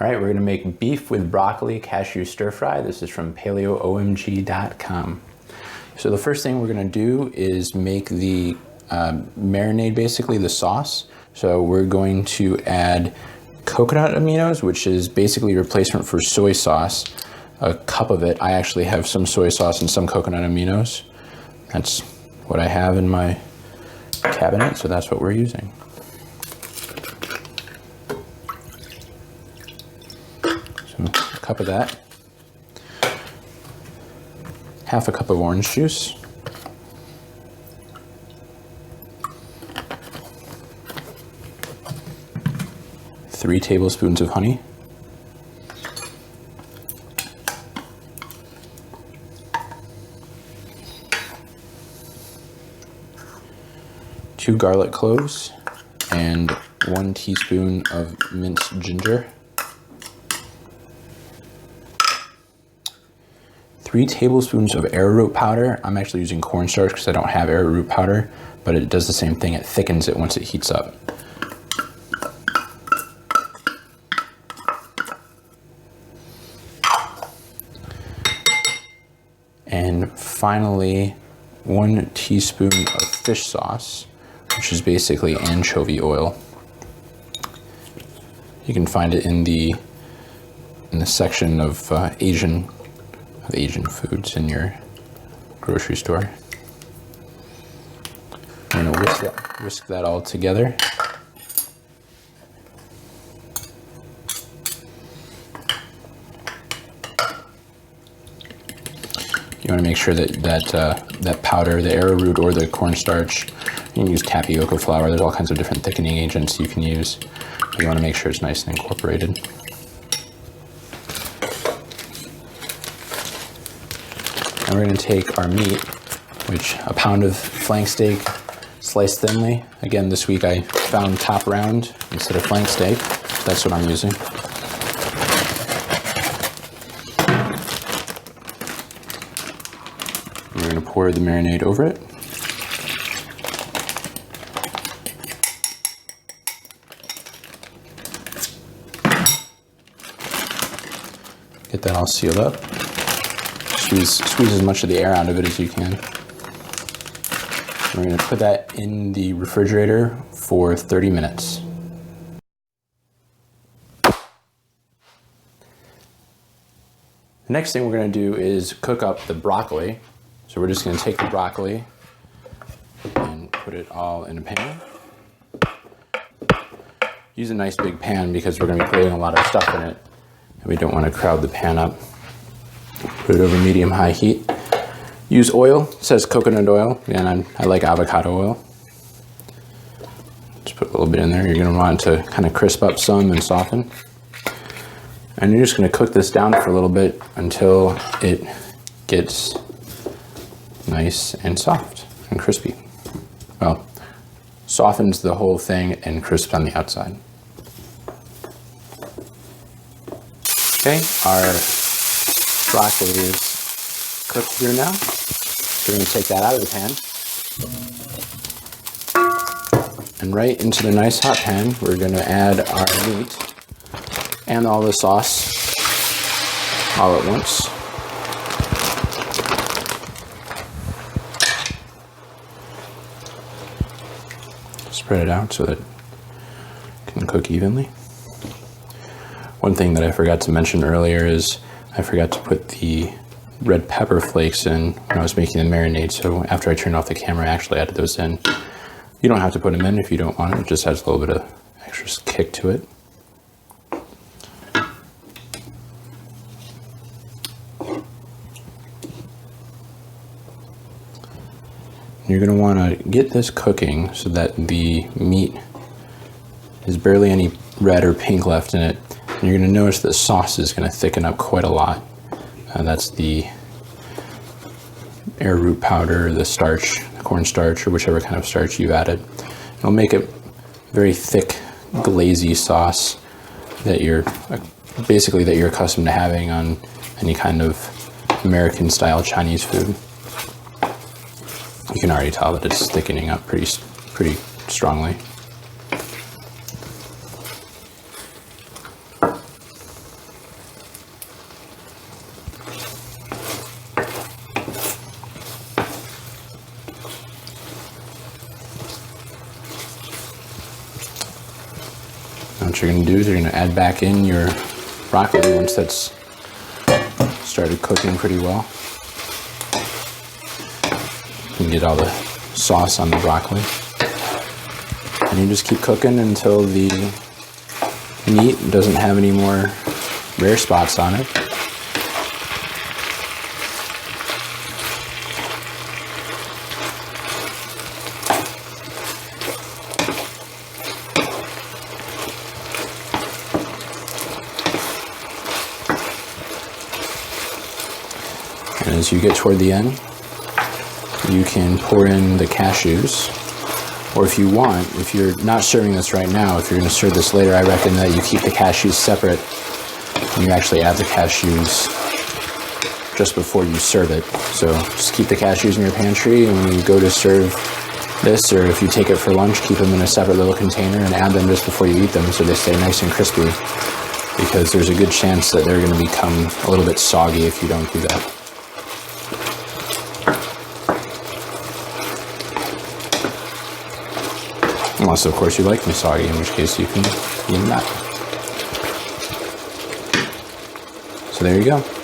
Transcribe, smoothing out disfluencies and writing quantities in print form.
All right, we're gonna make beef with broccoli cashew stir fry. This is from paleoomg.com. So the first thing we're gonna do is make the marinade, basically the sauce. So we're going to add coconut aminos, which is basically a replacement for soy sauce. A cup of it. I actually have some soy sauce and some coconut aminos. That's what I have in my cabinet, so that's what we're using. So a cup of that. Half a cup of orange juice. Three tablespoons of honey. Two garlic cloves and 1 teaspoon of minced ginger. 3 tablespoons of arrowroot powder. I'm actually using cornstarch because I don't have arrowroot powder, but it does the same thing. It thickens it once it heats up. And finally, 1 teaspoon of fish sauce, which is basically anchovy oil. You can find it in the section of Asian foods in your grocery store. I'm gonna whisk that all together. You want to make sure that powder, the arrowroot or the cornstarch, you can use tapioca flour. There's all kinds of different thickening agents you can use. But you want to make sure it's nice and incorporated. And we're going to take our meat, which a pound of flank steak sliced thinly. Again, this week I found top round instead of flank steak. That's what I'm using. We're going to pour the marinade over it. Get that all sealed up. Squeeze as much of the air out of it as you can. We're going to put that in the refrigerator for 30 minutes. The next thing we're going to do is cook up the broccoli. So we're just going to take the broccoli and put it all in a pan. Use a nice big pan because we're going to be putting a lot of stuff in it and we don't want to crowd the pan up. Put it over medium-high heat. Use oil. It says coconut oil, and I like avocado oil. Just put a little bit in there. You're going to want it to kind of crisp up some and soften. And you're just going to cook this down for a little bit until it gets nice and soft and crispy. Well, softens the whole thing and crisps on the outside. Okay, our broccoli is cooked through now. So we're going to take that out of the pan. And right into the nice hot pan, we're going to add our meat and all the sauce all at once. Spread it out so that it can cook evenly. One thing that I forgot to mention earlier is I forgot to put the red pepper flakes in when I was making the marinade. So after I turned off the camera, I actually added those in. You don't have to put them in if you don't want it. It just adds a little bit of extra kick to it. You're going to want to get this cooking so that the meat is barely any red or pink left in it. And you're going to notice the sauce is going to thicken up quite a lot. That's the arrowroot powder, the starch, the cornstarch, or whichever kind of starch you've added. It'll make it very thick, glazy sauce that you're accustomed to having on any kind of American-style Chinese food. You can already tell that it's thickening up pretty strongly. what you're going to do is you're going to add back in your broccoli once that's started cooking pretty well. You can get all the sauce on the broccoli. And you just keep cooking until the meat doesn't have any more rare spots on it. And as you get toward the end, you can pour in the cashews. Or if you want, if you're not serving this right now, if you're going to serve this later, I recommend that you keep the cashews separate and you actually add the cashews just before you serve it. So just keep the cashews in your pantry, and when you go to serve this, or if you take it for lunch, keep them in a separate little container and add them just before you eat them so they stay nice and crispy, because there's a good chance that they're going to become a little bit soggy if you don't do that. Unless, of course, you like them soggy, in which case you can eat them that. So there you go.